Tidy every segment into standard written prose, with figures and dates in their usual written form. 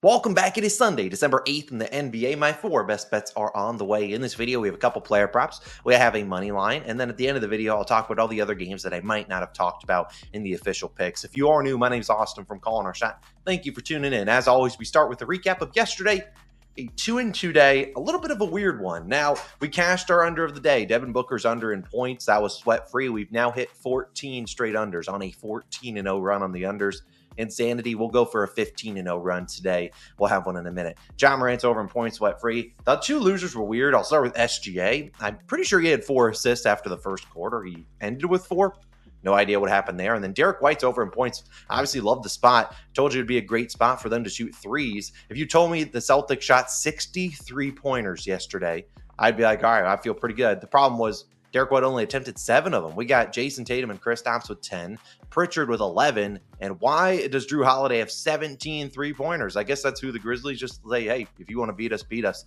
Welcome back. It is Sunday, December 8th in the NBA. My four best bets are on the way. In this video, we have a couple player props. We have a money line. And then at the end of the video, I'll talk about all the other games that I might not have talked about in the official picks. If you are new, my name's Austin from Calling Our Shot. Thank you for tuning in. As always, we start with a recap of yesterday. A 2-2 day, a little bit of a weird one. Now, we cashed our under of the day. Devin Booker's under in points. That was sweat-free. We've now hit 14 straight unders on a 14-0 run on the unders. Insanity. We'll go for a 15-0 run today. We'll have one in a minute. John Morant's over in points, sweat-free. The two losers were weird. I'll start with SGA. I'm pretty sure he had 4 assists after the first quarter. He ended with 4. No idea what happened there. And then Derek White's over in points. Obviously loved the spot. Told you it'd be a great spot for them to shoot threes. If you told me the Celtics shot 63 pointers yesterday, I'd be like, all right, I feel pretty good. The problem was Derek White only attempted 7 of them. We got Jason Tatum and Kristaps with 10, Pritchard with 11. And why does Drew Holiday have 17 3-pointers? I guess that's who the Grizzlies just say, hey, if you want to beat us, beat us.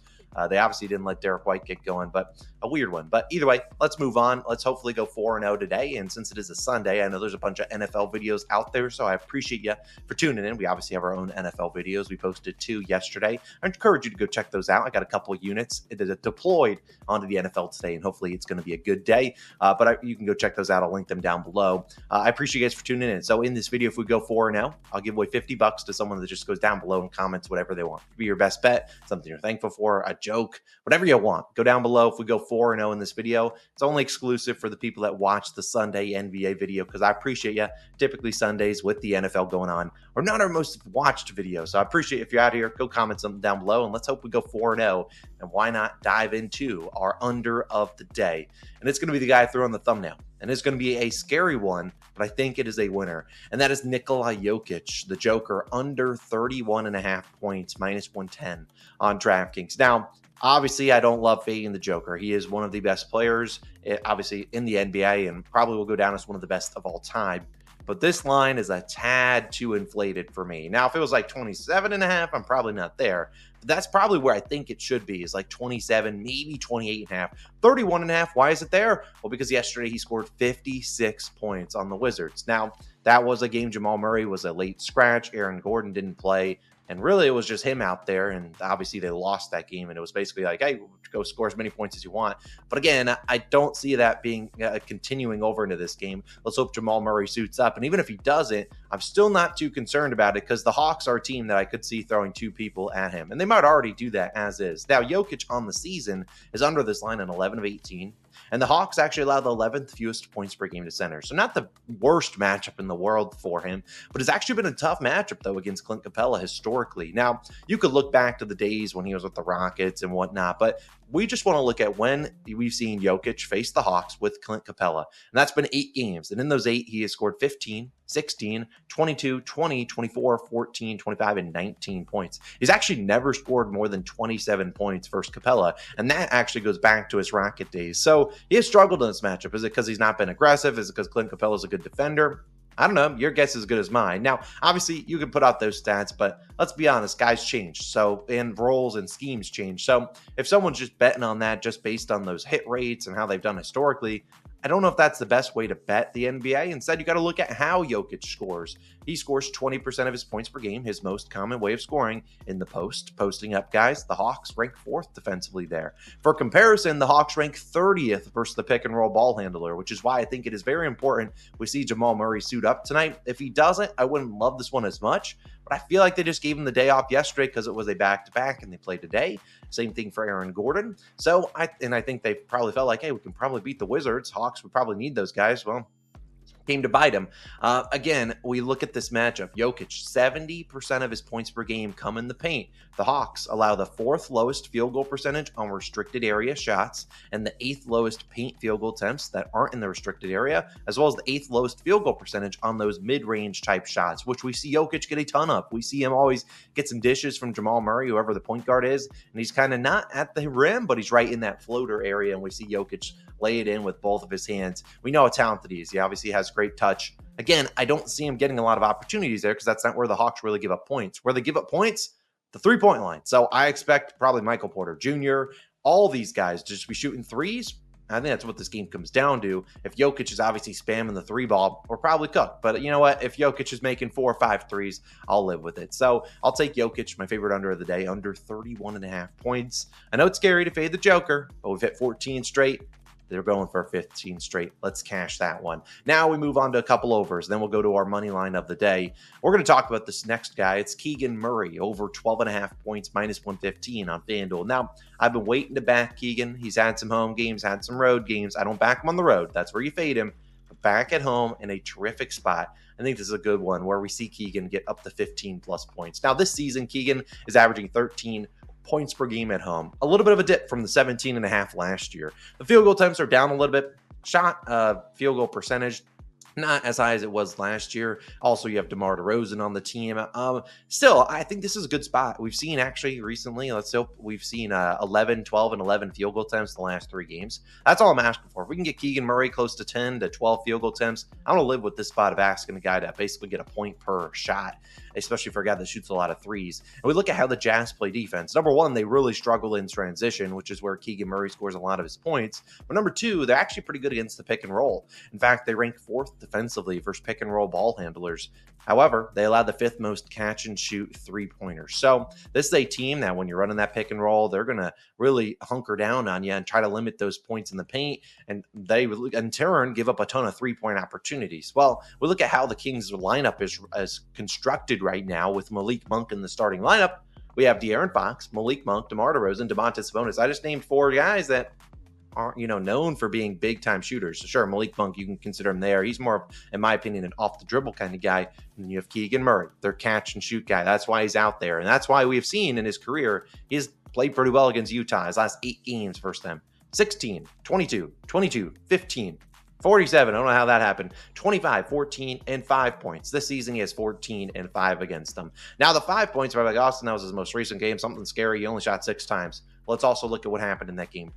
They obviously didn't let Derek White get going, but a weird one. But either way, let's move on. Let's hopefully go 4-0 today. And since it is a Sunday, I know there's a bunch of NFL videos out there, so I appreciate you for tuning in. We obviously have our own NFL videos. We posted 2 yesterday. I encourage you to go check those out. I got a couple of units deployed onto the NFL today, and hopefully it's going to be a good day. But you can go check those out. I'll link them down below. I appreciate you guys for tuning in. So in this video, if we go 4-0, I'll give away $50 to someone that just goes down below and comments whatever they want. Be your best bet, something you're thankful for, a joke, whatever you want. Go down below. If we go 4-0 in this video, it's only exclusive for the people that watch the Sunday NBA video because I appreciate you. Typically Sundays with the NFL going on are not our most watched videos. So I appreciate if you're out here, go comment something down below and let's hope we go 4-0. And why not dive into our under of the day? And it's going to be the guy I threw on the thumbnail. And it's going to be a scary one, but I think it is a winner. And that is Nikola Jokic, the Joker, under 31.5 points, minus 110 on DraftKings. Now, obviously, I don't love fading the Joker. He is one of the best players, obviously, in the NBA and probably will go down as one of the best of all time. But this line is a tad too inflated for me. Now, if it was like 27.5, I'm probably not there. But that's probably where I think it should be, is like 27, maybe 28.5. 31.5, why is it there? Well, because yesterday he scored 56 points on the Wizards. Now, that was a game Jamal Murray was a late scratch. Aaron Gordon didn't play. And really, it was just him out there. And obviously, they lost that game. And it was basically like, hey, go score as many points as you want. But again, I don't see that being continuing over into this game. Let's hope Jamal Murray suits up. And even if he doesn't, I'm still not too concerned about it because the Hawks are a team that I could see throwing 2 people at him. And they might already do that as is. Now, Jokic on the season is under this line in 11 of 18. And the Hawks actually allow the 11th fewest points per game to center. So not the worst matchup in the world for him, but it's actually been a tough matchup, though, against Clint Capella historically. Now, you could look back to the days when he was with the Rockets and whatnot, but we just want to look at when we've seen Jokic face the Hawks with Clint Capella. And that's been 8 games. And in those 8, he has scored 15, 16, 22, 20, 24, 14, 25, and 19 points. He's actually never scored more than 27 points versus Capella. And that actually goes back to his Rocket days. So he has struggled in this matchup. Is it because he's not been aggressive? Is it because Clint Capella is a good defender? I don't know. Your guess is as good as mine. Now, obviously, you can put out those stats, but let's be honest, guys change. So, and roles and schemes change. So, if someone's just betting on that just based on those hit rates and how they've done historically, I don't know if that's the best way to bet the NBA. Instead, you got to look at how Jokic scores. He scores 20% of his points per game, his most common way of scoring in the posting up guys. The Hawks rank 4th defensively there. For comparison, the Hawks rank 30th versus the pick and roll ball handler, which is why I think it is very important we see Jamal Murray suit up tonight. If he doesn't, I wouldn't love this one as much, but I feel like they just gave him the day off yesterday because it was a back-to-back and they played today. Same thing for Aaron Gordon. So I think they probably felt like, hey, we can probably beat the Wizards. Hawks would probably need those guys. Well, came to bite him. Again, we look at this matchup. Jokic, 70% of his points per game come in the paint. The Hawks allow the 4th lowest field goal percentage on restricted area shots and the 8th lowest paint field goal attempts that aren't in the restricted area, as well as the 8th lowest field goal percentage on those mid-range type shots, which we see Jokic get a ton of. We see him always get some dishes from Jamal Murray, whoever the point guard is, and he's kind of not at the rim, but he's right in that floater area, and we see Jokic lay it in with both of his hands. We know how talented he is. He obviously has great touch. Again, I don't see him getting a lot of opportunities there because that's not where the Hawks really give up points. Where they give up points, the 3-point line. So I expect probably Michael Porter Jr., all these guys to just be shooting threes I think that's what this game comes down to. If Jokic is obviously spamming the three ball, we're probably cooked. But you know what? If Jokic is making 4 or 5 threes, I'll live with it. So I'll take Jokic, my favorite under of the day, under 31.5 points. I know it's scary to fade the Joker, but we've hit 14 straight. They're going for 15 straight. Let's cash that one. Now we move on to a couple overs. Then we'll go to our money line of the day. We're going to talk about this next guy. It's Keegan Murray, over 12.5 points, minus 115 on FanDuel. Now, I've been waiting to back Keegan. He's had some home games, had some road games. I don't back him on the road. That's where you fade him. But back at home in a terrific spot. I think this is a good one where we see Keegan get up to 15 plus points. Now, this season, Keegan is averaging 13 points per game at home. A little bit of a dip from the 17.5 last year. The field goal attempts are down a little bit. Field goal percentage, not as high as it was last year. Also, you have DeMar DeRozan on the team. Still, I think this is a good spot. We've seen actually recently, we've seen 11, 12, and 11 field goal attempts the last 3 games. That's all I'm asking for. If we can get Keegan Murray close to 10 to 12 field goal attempts, I'm going to live with this spot of asking a guy to basically get a point per shot, especially for a guy that shoots a lot of threes. And we look at how the Jazz play defense. Number one, they really struggle in transition, which is where Keegan Murray scores a lot of his points. But number two, they're actually pretty good against the pick and roll. In fact, they rank 4th defensively versus pick and roll ball handlers. However, they allow the 5th most catch and shoot 3-pointers. So this is a team that when you're running that pick and roll, they're going to really hunker down on you and try to limit those points in the paint. And they, in turn, give up a ton of 3-point opportunities. Well, we look at how the Kings lineup is constructed right now with Malik Monk in the starting lineup. We have De'Aaron Fox, Malik Monk, DeMar DeRozan, Domantas Sabonis. I just named 4 guys that aren't, known for being big time shooters. So sure, Malik Monk, you can consider him there. He's more, in my opinion, an off the dribble kind of guy. And then you have Keegan Murray, their catch and shoot guy. That's why he's out there. And that's why we have seen in his career, he's played pretty well against Utah. His last 8 games versus them: 16, 22, 22, 15, 47. I don't know how that happened. 25, 14, and 5 points. This season, he has 14 and 5 against them. Now, the 5 points by Austin, that was his most recent game. Something scary. He only shot 6 times. Let's also look at what happened in that game.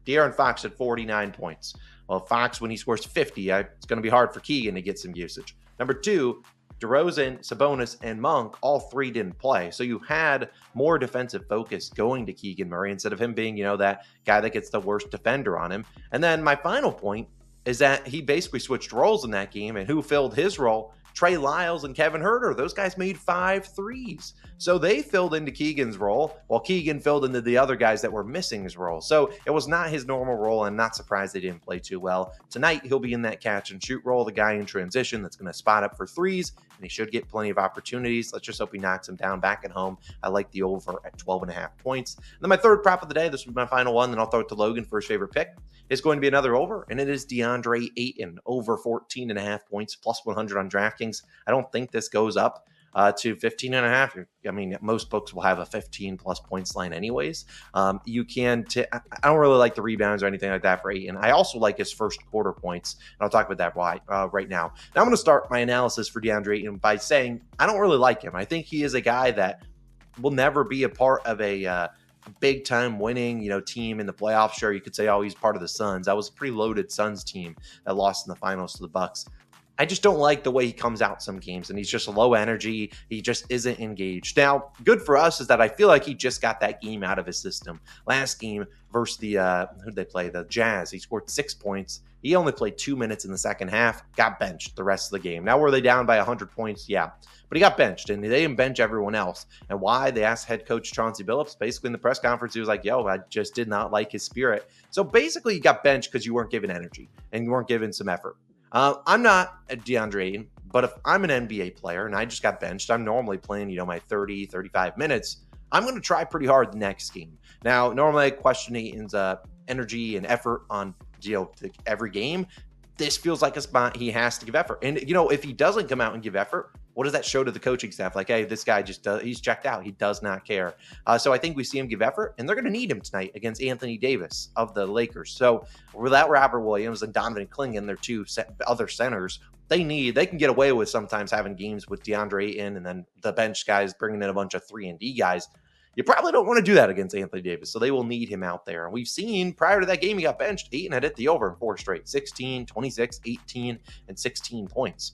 De'Aaron Fox had 49 points. Well, Fox, when he scores 50, it's going to be hard for Keegan to get some usage. Number 2, DeRozan, Sabonis, and Monk, all 3 didn't play. So you had more defensive focus going to Keegan Murray instead of him being, that guy that gets the worst defender on him. And then my final point is that he basically switched roles in that game, and who filled his role? Trey Lyles and Kevin Huerter. Those guys made 5 threes. So they filled into Keegan's role while Keegan filled into the other guys that were missing his role. So it was not his normal role. I'm not surprised they didn't play too well. Tonight, he'll be in that catch and shoot role, the guy in transition that's going to spot up for threes, and he should get plenty of opportunities. Let's just hope he knocks him down back at home. I like the over at 12.5 points. And then my third prop of the day, this will be my final one, then I'll throw it to Logan for his favorite pick. It's going to be another over, and it is DeAndre Ayton, over 14.5 points, plus 100 on DraftKings. I don't think this goes up to 15.5. I mean, most books will have a 15 plus points line anyways. I don't really like the rebounds or anything like that for Ayton. I also like his first quarter points, and I'll talk about that right now. Now I'm going to start my analysis for DeAndre Ayton by saying I don't really like him. I think he is a guy that will never be a part of a big time winning, team in the playoffs. Sure, you could say, he's part of the Suns. That was a pretty loaded Suns team that lost in the finals to the Bucks. I just don't like the way he comes out some games, and he's just low energy. He just isn't engaged. Now, good for us is that I feel like he just got that game out of his system. Last game versus who'd they play? The Jazz. He scored 6 points. He only played 2 minutes in the second half, got benched the rest of the game. Now, were they down by 100 points? Yeah. But he got benched, and they didn't bench everyone else. And why? They asked head coach Chauncey Billups. Basically, in the press conference, he was like, I just did not like his spirit. So basically, you got benched because you weren't given energy and you weren't given some effort. I'm not a DeAndre Ayton, but if I'm an NBA player and I just got benched, I'm normally playing, my 30, 35 minutes. I'm going to try pretty hard the next game. Now, normally I question Ayton's energy and effort on, every game. This feels like a spot he has to give effort. And, if he doesn't come out and give effort, what does that show to the coaching staff? Like, hey, this guy he's checked out. He does not care. So I think we see him give effort, and they're going to need him tonight against Anthony Davis of the Lakers. So without Robert Williams and Donovan Clingan, their 2 other centers, they can get away with sometimes having games with DeAndre Ayton and then the bench guys bringing in a bunch of 3-and-D guys. You probably don't want to do that against Anthony Davis, so they will need him out there. And we've seen prior to that game he got benched, Ayton had hit the over in 4 straight, 16, 26, 18, and 16 points.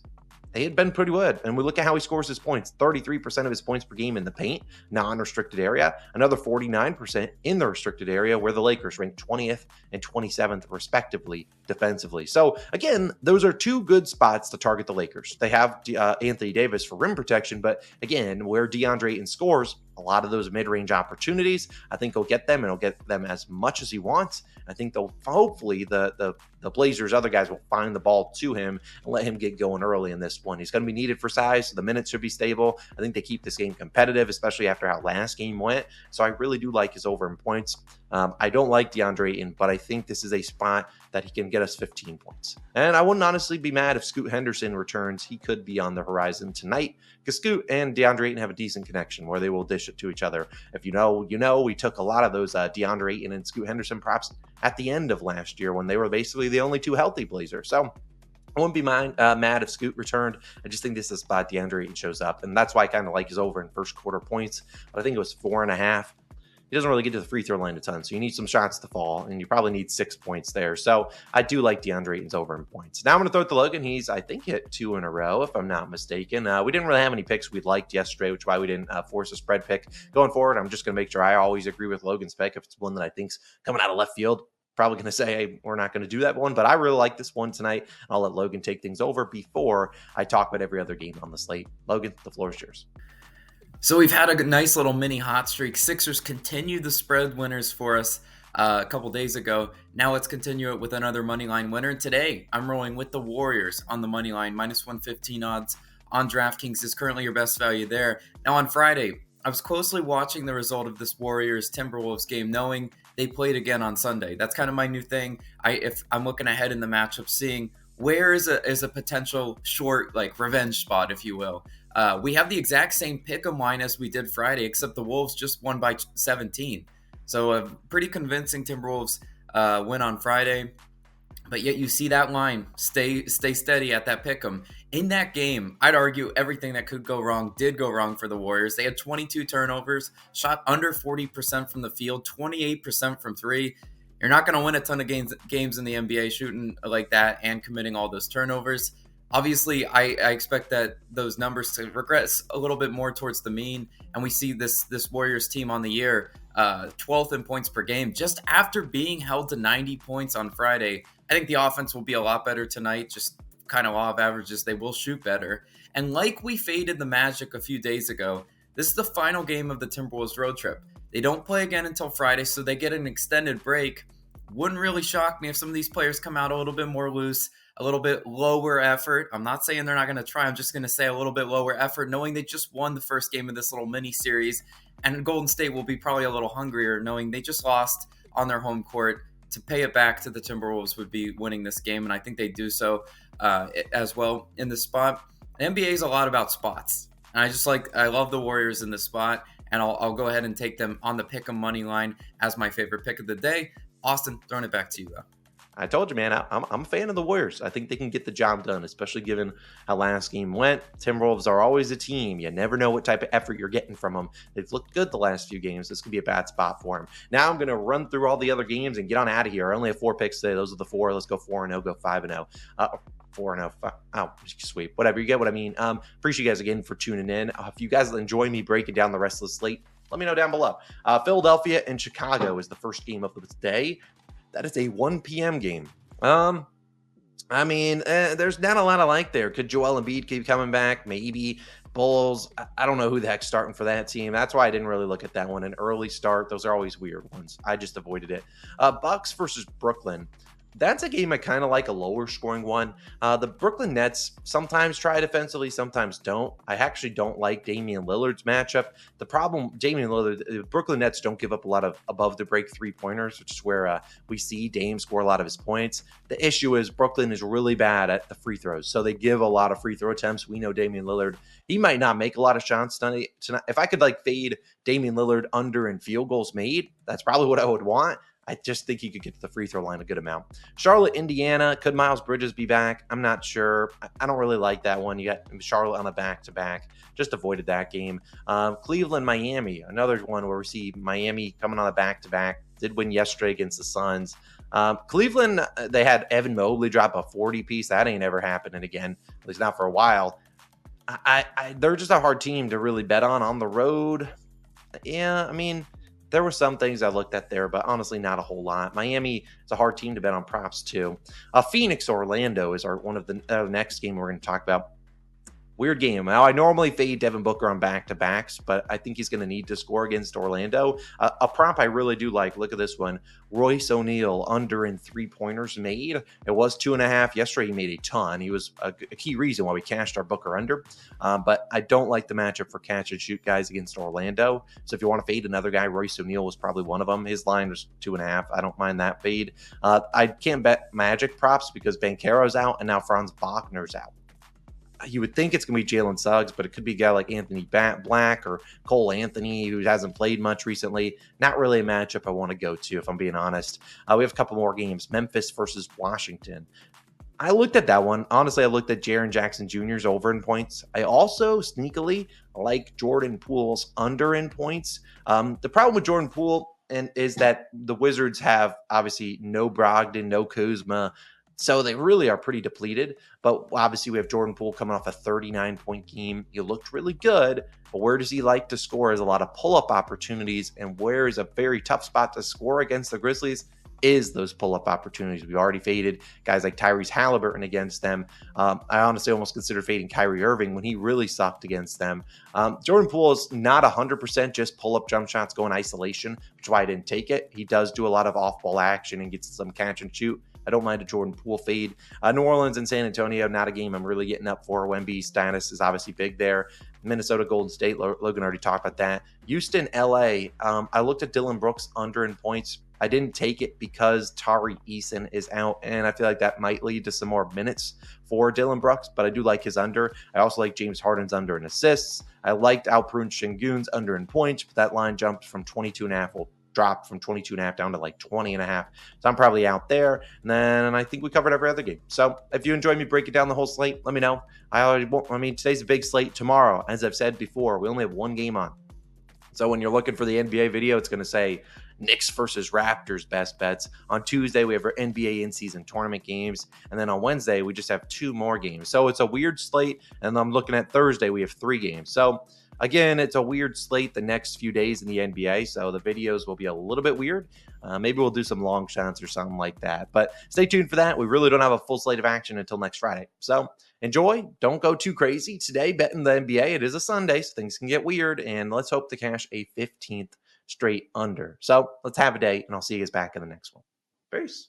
He had been pretty good. And we look at how he scores his points. 33% of his points per game in the paint, non-restricted area. Another 49% in the restricted area, where the Lakers ranked 20th and 27th, respectively, defensively. So, again, those are two good spots to target the Lakers. They have Anthony Davis for rim protection, but again, where DeAndre Ayton scores, a lot of those mid-range opportunities, I think he'll get them, and he'll get them as much as he wants. I think they'll hopefully the Blazers, other guys will find the ball to him and let him get going early in this one. He's going to be needed for size, so the minutes should be stable. I think they keep this game competitive, especially after how last game went. So I really do like his over in points. I don't like DeAndre Ayton, but I think this is a spot that he can get us 15 points. And I wouldn't honestly be mad if Scoot Henderson returns. He could be on the horizon tonight because Scoot and DeAndre Ayton have a decent connection where they will dish it to each other. If you know, we took a lot of those DeAndre Ayton and Scoot Henderson props at the end of last year when they were basically the only two healthy Blazers. So I wouldn't be mad if Scoot returned. I just think this is a spot DeAndre Ayton shows up. And that's why I kind of like his over in first quarter points. But I think it was 4.5. He doesn't really get to the free throw line a ton, so you need some shots to fall, and you probably need 6 points there. So I do like DeAndre Ayton's over in points. Now I'm going to throw it to Logan. He's, I think, hit 2 in a row, if I'm not mistaken. We didn't really have any picks we liked yesterday, which is why we didn't force a spread pick. Going forward, I'm just going to make sure I always agree with Logan's pick. If it's one that I think's coming out of left field, probably going to say, hey, we're not going to do that one, but I really like this one tonight. I'll let Logan take things over before I talk about every other game on the slate. Logan, the floor is yours. So we've had a nice little mini hot streak. Sixers continued the spread winners for us a couple days ago. Now let's continue it with another money line winner. And today I'm rolling with the Warriors on the money line, minus 115 odds on DraftKings is currently your best value there. Now on Friday, I was closely watching the result of this Warriors-Timberwolves game, knowing they played again on Sunday. That's kind of my new thing. If I'm looking ahead in the matchup, seeing where is a potential short, like revenge spot, if you will. We have the exact same pick'em line as we did Friday, except the Wolves just won by 17. So a pretty convincing Timberwolves win on Friday. But yet you see that line stay steady at that pick'em. In that game, I'd argue everything that could go wrong did go wrong for the Warriors. They had 22 turnovers, shot under 40% from the field, 28% from three. You're not going to win a ton of games in the NBA shooting like that and committing all those turnovers. Obviously, I expect that those numbers to regress a little bit more towards the mean, and we see this Warriors team on the year 12th in points per game. Just after being held to 90 points on Friday, I think the offense will be a lot better tonight, just kind of law of averages. They will shoot better. And like we faded the Magic a few days ago, this is the final game of the Timberwolves road trip. They don't play again until Friday, so they get an extended break. Wouldn't really shock me if some of these players come out a little bit more loose, a little bit lower effort. I'm not saying they're not going to try. I'm just going to say a little bit lower effort, knowing they just won the first game of this little mini series. And Golden State will be probably a little hungrier, knowing they just lost on their home court. To pay it back to the Timberwolves would be winning this game, and I think they do so as well in the spot. The NBA is a lot about spots. And I love the Warriors in this spot, and I'll go ahead and take them on the pick'em money line as my favorite pick of the day. Austin, throwing it back to you, though. I told you, man, I'm a fan of the Warriors. I think they can get the job done, especially given how last game went. Timberwolves are always a team. You never know what type of effort you're getting from them. They've looked good the last few games. This could be a bad spot for them. Now I'm going to run through all the other games and get on out of here. I only have 4 picks today. Those are the 4. Let's go 4-0, go 5-0. 4-0. Oh, sweet. Whatever. You get what I mean. Appreciate you guys again for tuning in. If you guys enjoy me breaking down the rest of the slate, let me know down below. Philadelphia and Chicago is the first game of the day. That is a 1 p.m. game. There's not a lot I like there. Could Joel Embiid keep coming back? Maybe. Bulls. I don't know who the heck's starting for that team. That's why I didn't really look at that one. An early start. Those are always weird ones. I just avoided it. Bucks versus Brooklyn. That's a game I kind of like, a lower scoring one. The Brooklyn Nets sometimes try defensively, sometimes don't. I actually don't like Damian Lillard's matchup. The problem, Damian Lillard, the Brooklyn Nets don't give up a lot of above the break 3-pointers, which is where we see Dame score a lot of his points. The issue is Brooklyn is really bad at the free throws, so they give a lot of free throw attempts. We know Damian Lillard, he might not make a lot of shots tonight. If I could fade Damian Lillard under in field goals made, that's probably what I would want. I just think he could get to the free throw line a good amount. Charlotte, Indiana. Could Miles Bridges be back? I'm not sure. I don't really like that one. You got Charlotte on a back-to-back. Just avoided that game. Cleveland, Miami. Another one where we see Miami coming on a back-to-back. Did win yesterday against the Suns. Cleveland, they had Evan Mobley drop a 40 piece. That ain't ever happening again. least not for a while. They're just a hard team to really bet on the road. Yeah, I mean, there were some things I looked at there, but honestly, not a whole lot. Miami is a hard team to bet on props too. Phoenix Orlando is one of the next game we're going to talk about. Weird game. Now, I normally fade Devin Booker on back-to-backs, but I think he's going to need to score against Orlando. A prop I really do like. Look at this one. Royce O'Neal under in three-pointers made. It was 2.5. Yesterday, he made a ton. He was a key reason why we cashed our Booker under. But I don't like the matchup for catch-and-shoot guys against Orlando. So if you want to fade another guy, Royce O'Neal was probably one of them. His line was 2.5. I don't mind that fade. I can't bet Magic props because Banchero's out, and now Franz Wagner's out. You would think it's going to be Jalen Suggs, but it could be a guy like Anthony Black or Cole Anthony, who hasn't played much recently. Not really a matchup I want to go to, if I'm being honest. We have a couple more games. Memphis versus Washington. I looked at that one. Honestly, I looked at Jaren Jackson Jr.'s over in points. I also sneakily like Jordan Poole's under in points. The problem with Jordan Poole is that the Wizards have obviously no Brogdon, no Kuzma. So they really are pretty depleted. But obviously, we have Jordan Poole coming off a 39-point game. He looked really good. But where does he like to score? Is a lot of pull-up opportunities. And where is a very tough spot to score against the Grizzlies is those pull-up opportunities. We already faded guys like Tyrese Halliburton against them. I honestly almost considered fading Kyrie Irving when he really sucked against them. Jordan Poole is not 100% just pull-up jump shots going isolation, which is why I didn't take it. He does do a lot of off-ball action and gets some catch and shoot. I don't mind a Jordan Poole fade. New Orleans and San Antonio, not a game I'm really getting up for. Wemby's status is obviously big there. Minnesota, Golden State, Logan already talked about that. Houston, LA, I looked at Dylan Brooks under in points. I didn't take it because Tari Eason is out, and I feel like that might lead to some more minutes for Dylan Brooks, but I do like his under. I also like James Harden's under in assists. I liked Alperen Şengün's under in points, but that line jumped from 22.5. Well, dropped from 22.5 down to like 20.5. So I'm probably out there. And then I think we covered every other game. So if you enjoyed me breaking down the whole slate, let me know. Today's a big slate. Tomorrow, as I've said before, we only have one game on. So when you're looking for the NBA video, it's going to say Knicks versus Raptors best bets. On Tuesday, we have our NBA in-season tournament games. And then on Wednesday, we just have 2 more games. So it's a weird slate. And I'm looking at Thursday, we have 3 games. So again, it's a weird slate the next few days in the NBA. So the videos will be a little bit weird. Maybe we'll do some long shots or something like that. But stay tuned for that. We really don't have a full slate of action until next Friday. So enjoy. Don't go too crazy today betting the NBA. It is a Sunday, so things can get weird. And let's hope to cash a 15th straight under. So let's have a day, and I'll see you guys back in the next one. Peace.